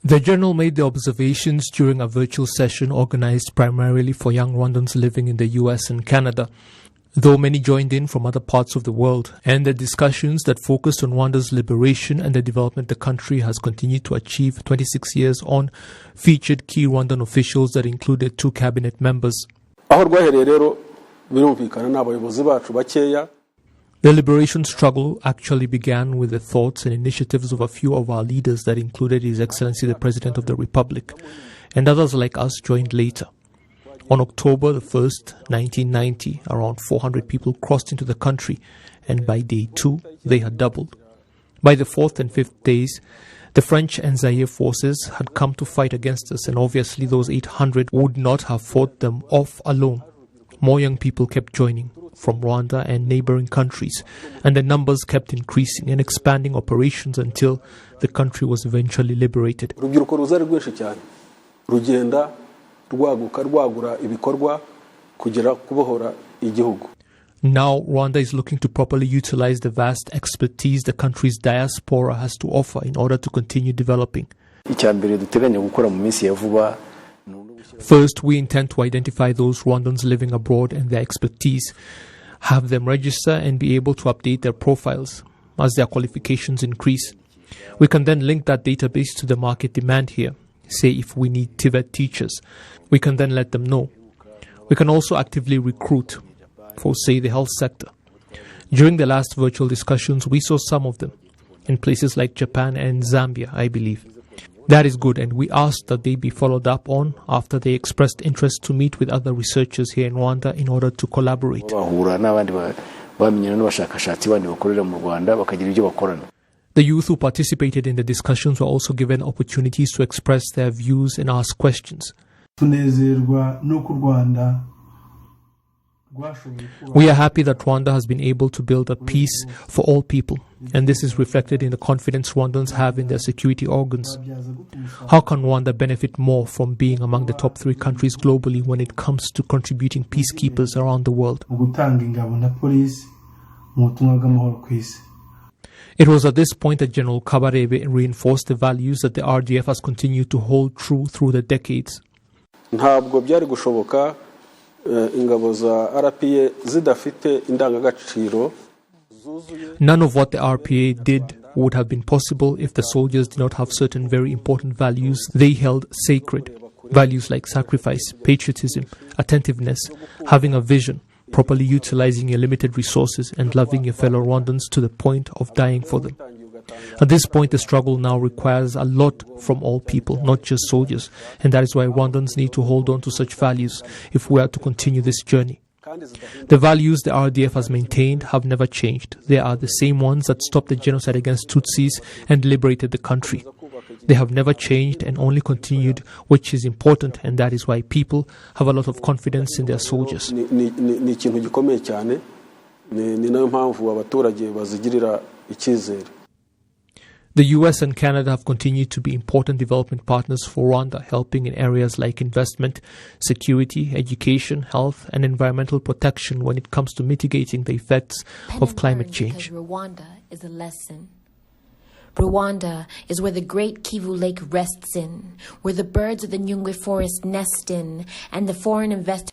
The General made the observations during a virtual session organized primarily for young Rwandans living in the US and Canada, though many joined in from other parts of the world, and the discussions that focused on Rwanda's liberation and the development the country has continued to achieve 26 years on featured key Rwandan officials that included 2 cabinet members. The liberation struggle actually began with the thoughts and initiatives of a few of our leaders that included His Excellency the President of the Republic, and others like us joined later. On October the 1st, 1990, around 400 people crossed into the country, and by day 2, they had doubled. By the 4th and 5th days, the French and Zaire forces had come to fight against us, and obviously those 800 would not have fought them off alone. More young people kept joining from Rwanda and neighboring countries, and the numbers kept increasing and expanding operations until the country was eventually liberated. Now Rwanda is looking to properly utilize the vast expertise the country's diaspora has to offer in order to continue developing. First, we intend to identify those Rwandans living abroad and their expertise, have them register and be able to update their profiles as their qualifications increase. We can then link that database to the market demand here. Say if we need TVET teachers, we can then let them know. We can also actively recruit for, say, the health sector. During the last virtual discussions, we saw some of them in places like Japan and Zambia, I believe. That is good, and we asked that they be followed up on after they expressed interest to meet with other researchers here in Rwanda in order to collaborate. The youth who participated in the discussions were also given opportunities to express their views and ask questions. We are happy that Rwanda has been able to build a peace for all people, and this is reflected in the confidence Rwandans have in their security organs. How can Rwanda benefit more from being among the top 3 countries globally when it comes to contributing peacekeepers around the world? It was at this point that General Kabarebe reinforced the values that the RDF has continued to hold true through the decades. None of what the RPA did would have been possible if the soldiers did not have certain very important values they held sacred. Values like sacrifice, patriotism, attentiveness, having a vision, properly utilizing your limited resources, and loving your fellow Rwandans to the point of dying for them. At this point, the struggle now requires a lot from all people, not just soldiers, and that is why Rwandans need to hold on to such values if we are to continue this journey. The values the RDF has maintained have never changed. They are the same ones that stopped the genocide against Tutsis and liberated the country. They have never changed and only continued, which is important, and that is why people have a lot of confidence in their soldiers. The US and Canada have continued to be important development partners for Rwanda, helping in areas like investment, security, education, health, and environmental protection when it comes to mitigating the effects of climate change. Rwanda is a lesson. Rwanda is where the great Kivu Lake rests in, where the birds of the Nyungwe forest nest in, and the foreign investors